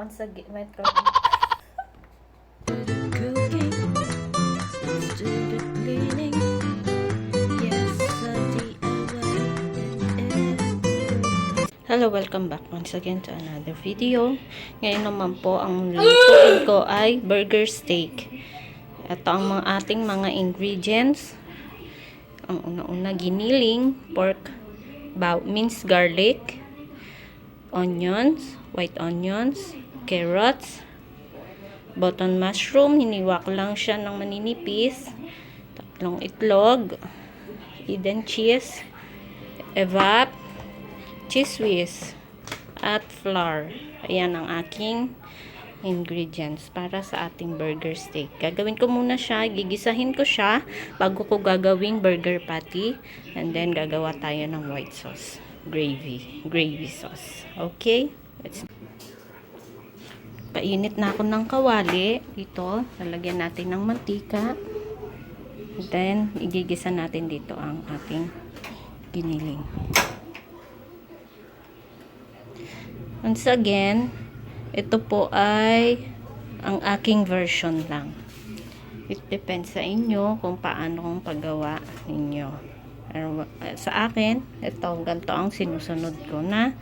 once again. Wait ko. Cooking, let's do the cleaning. Yes, DIY. Hello, welcome back once again to another video. Ngayon naman po, ang lutuin ko ay burger steak. Ito ang ating mga ingredients. Ang una-una, giniling, pork, minced garlic, onions, white onions, carrots, button mushroom, hiniwa ko lang siya ng maninipis, 3 itlog, hidden cheese, evap, cheese whiz, at flour. Ayan ang aking ingredients para sa ating burger steak. Gagawin ko muna siya, gigisahin ko siya bago ko gagawing burger patty, and then gagawa tayo ng white sauce, gravy sauce. Okay? Painit na ako ng kawali dito. Lalagyan natin ng mantika, then igigisa natin dito ang ating giniling. Once again, ito po ay ang aking version lang. It depends sa inyo kung paano kung paggawa ninyo. Pero, sa akin, ito, ganito ang sinusunod ko na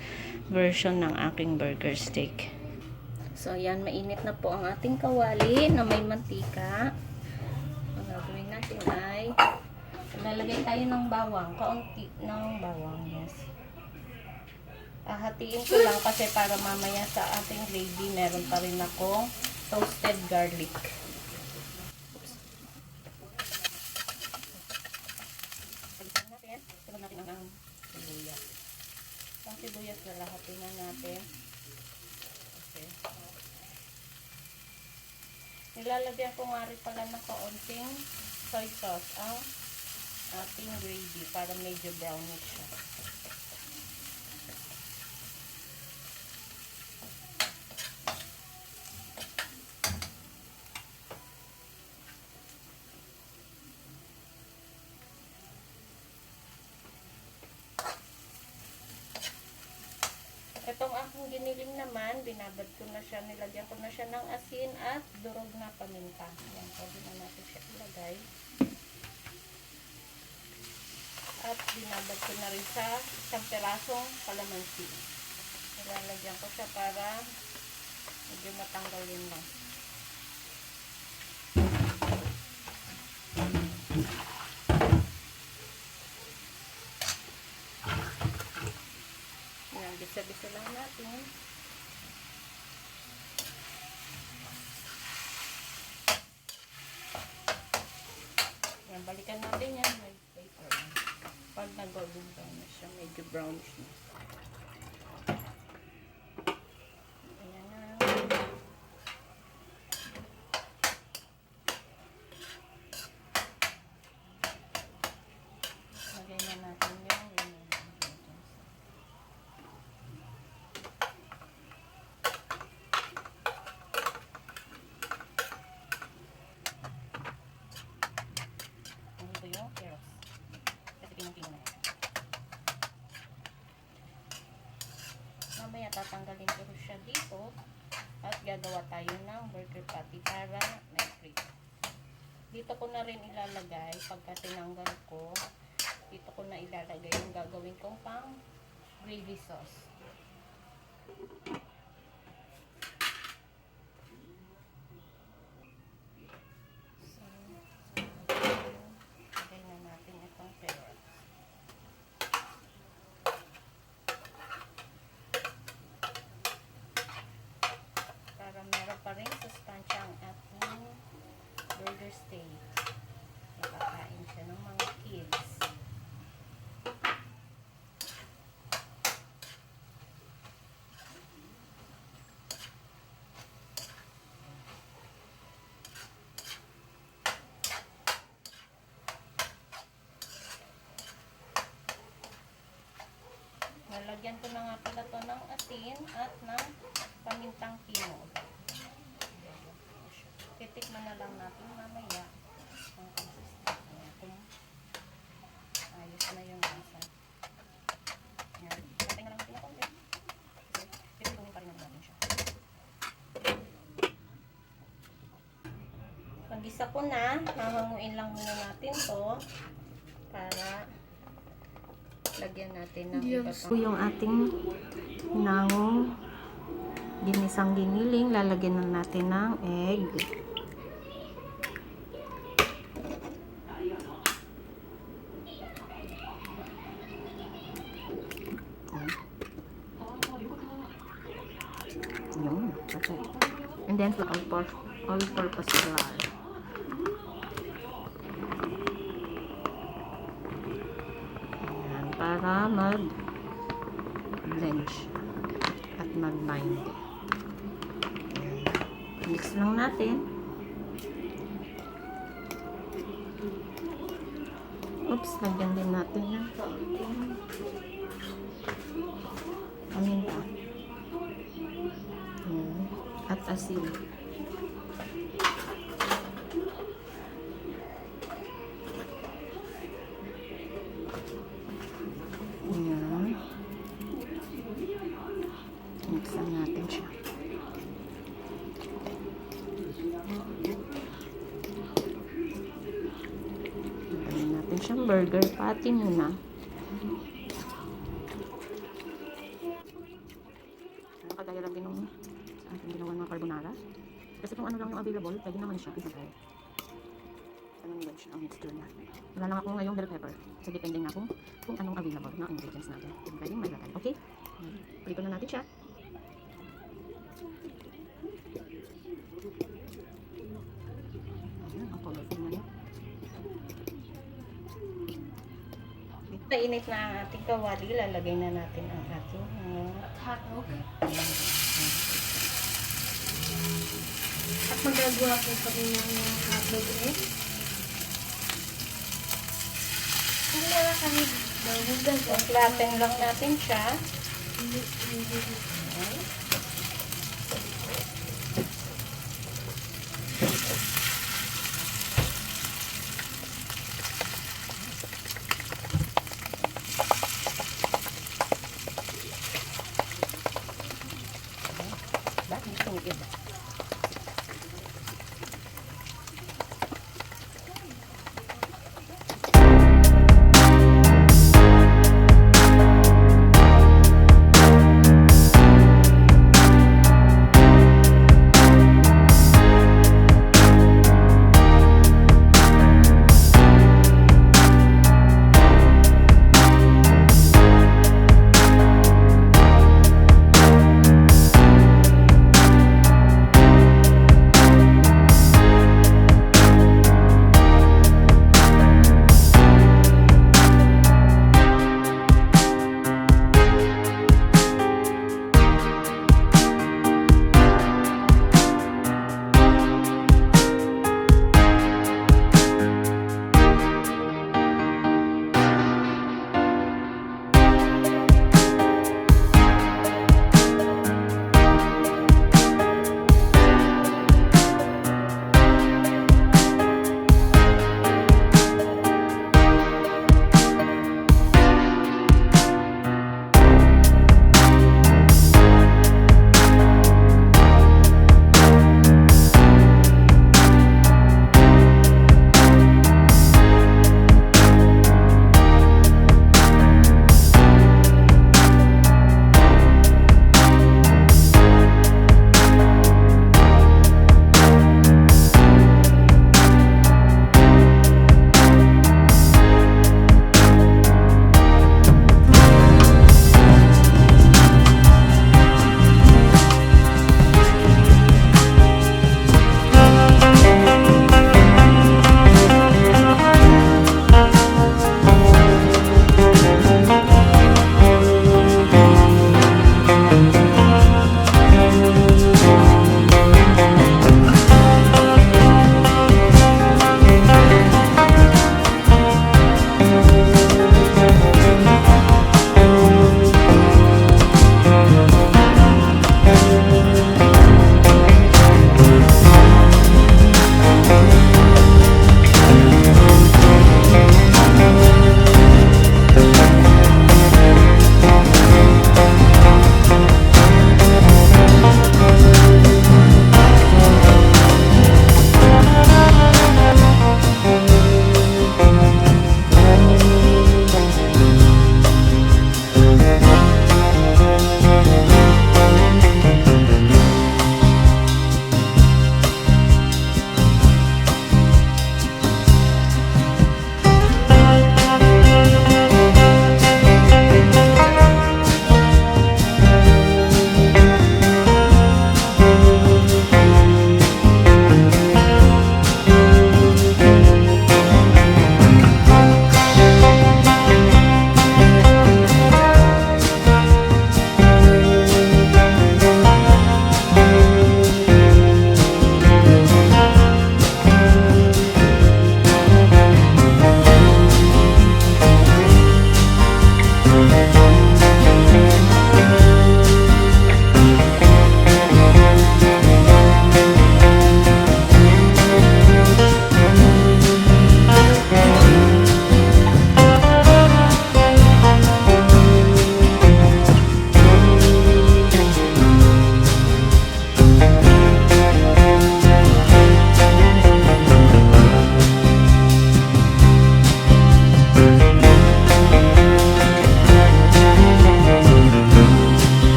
version ng aking burger steak. So, yan, mainit na po ang ating kawali na may mantika. Ang gagawin natin ay lalagay tayo ng bawang. Kaunti ng bawang, yes. Hatiin ko lang kasi para mamaya sa ating gravy meron pa rin akong toasted garlic. Pagkain natin, sunod natin ang sibuyas. Ang sibuyas lalahatin na natin. Okay. Nilalagyan ko nga rin pala ng kaunting soy sauce ang ating gravy para medyo brownish siya. Itong aking giniling naman, binabad ko na siya, nilagyan ko na siya ng asin at durog na paminta. Yan, pwede na natin siya ilagay. At binabad ko na rin sa isang perasong kalamansi. Nilalagyan ko siya para medyo matanggalin lang. Bisa-bisa lang natin. Yan, balikan natin yan. May paper. Pag nag-golden brown na siya, medyo brownish na. Ayan na. Lagay na natin yung mamaya tatanggalin ko siya dito at gagawa tayo ng burger patty para may cream. Dito ko na rin ilalagay, pagka tinanggal ko, dito ko na ilalagay yung gagawin kong pang gravy sauce. Meron pa rin sustansya ang ating burger steak. Nakakain siya ng mga kids. Lalagyan ko na nga pala ito ng asin at ng pamintang pinog. Titikman na lang natin mamaya ang consistent niya. Kung ayos na yung lasa. Yan. Patay na lang natin ako. Titikman pa rin natin siya. Pag-isa ko na, hahanguin lang muna natin to para lagyan natin ng iba pa. Yung ating nangong ginisang giniling, lalagyan na natin ng egg. Yun, okay. And then all-purpose flour. Ayan, para mag-blend at mag-bind. Mix lang natin. Oops, lagyan din natin ng paminta. At asin. Ayan. Mixan natin siya. Lagyan natin siyang burger patty muna. Nakagaya lang din nung ating ginawa ng carbonara. Kasi kung ano lang yung available, pwede naman siya. Isa tayo. Anong yan siya ang mixture niya. Wala lang ako ngayong bell pepper. So, depende na kung anong available na ingredients natin. Pwedeng may lagay. Okay? Prito na natin siya. Ayan, ang colorful na niya. Init na ang ating kawali. Lalagay na natin ang ating hotdog. At magagawa po kami ng hotdog eh. Kung wala kami bahugan, Flatten lang natin siya.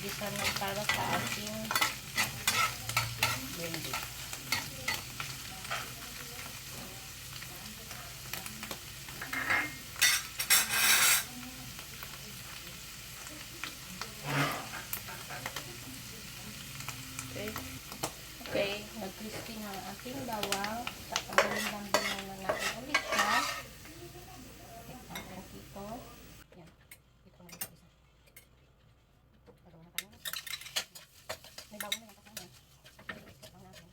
gisa na para sa ating blended. Okay, nag-crispy na ang ating bawang. Tatanggalin lang din muna natin ulit siya. Natin dito. Yan. Dito mo dito isa. Paro na tayo. May bawang na yung kakanya. Ito natin.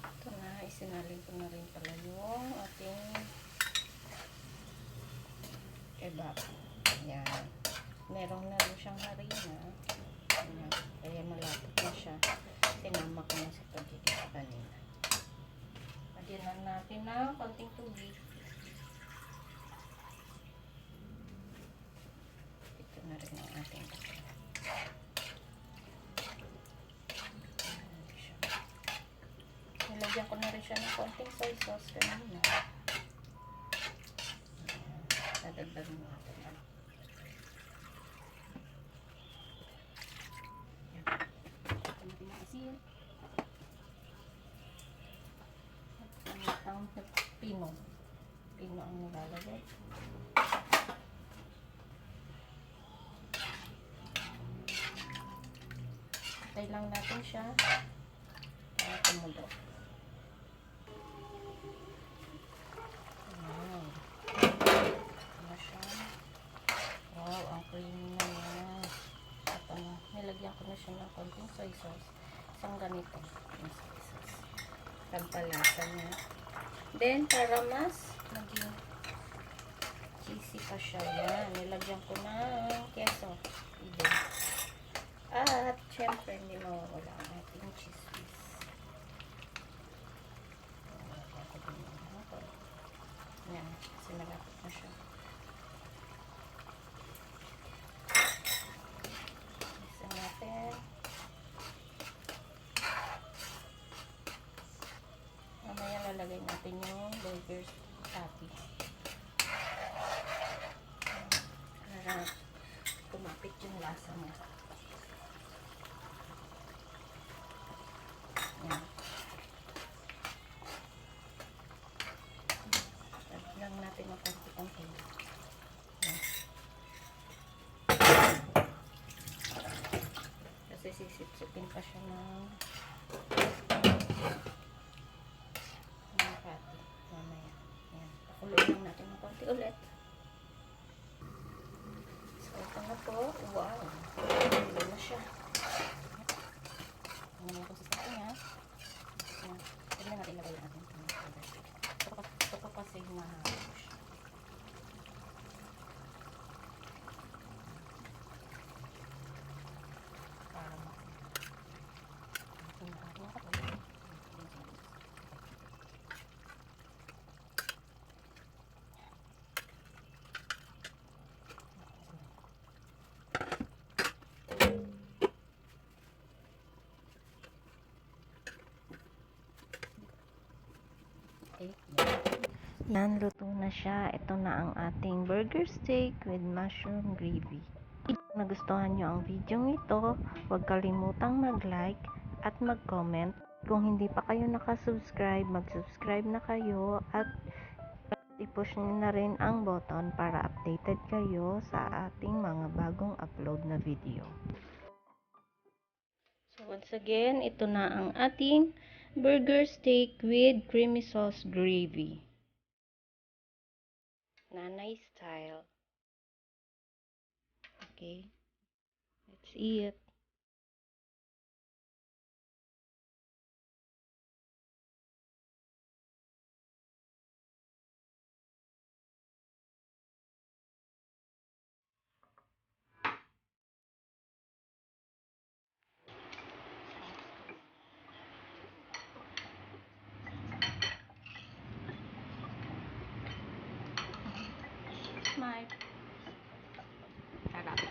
Ito na, isinalin ko na rin pala yung ating kebab. Ayan. Meron na rin siyang harina. Ayan. Kaya malapit na siya. Sinama ko na sa pagkikita kanina. Lagyan natin ng konting tubig. Ito na rin ang ating kebab. Nilagyan ko na rin siya ng konting soy sauce kanina. Dadagdagan natin. Asin. Ang pino. Pino ang nilalagay. Patay lang natin siya para tumulo. Ayan. Ano siya? Wow, ang creamy na niya. At nilagyan ko na siya ng konting soy sauce. Isang ganito yung soy sauce. Pampalasa niya. Then, para mas maging cheesy pa siya. Yan. Nilagyan ko ng keso. Ide. At, syempre, hindi mawawala ang ating cheese whiz. Yan. Kasi malapit na siya. Isa natin. Mamaya lalagay natin yung burgers patty. Para kumapit yung lasa mo. Yan. Lagyan natin ang konti-konti. Yan. Kasi sisip-sipin pa siya ng patty. Mamaya. Yan. Pakuloy lang natin ng konti ulit. So, ito na po. Wow. Ito na siya. Ano yung consistency niya. Yan. Pwede na natin ilagay natin. Ito po kasi mahalo siya. Para yan, luto na siya. Ito na ang ating burger steak with mushroom gravy. Kung nagustuhan nyo ang video ito, huwag kalimutang mag-like at mag-comment. Kung hindi pa kayo nakasubscribe, mag-subscribe na kayo at i-push nyo na rin ang button para updated kayo sa ating mga bagong upload na video. So once again, ito na ang ating burger steak with creamy sauce gravy. Nanay style. Okay. Let's eat. Smile. Sarap.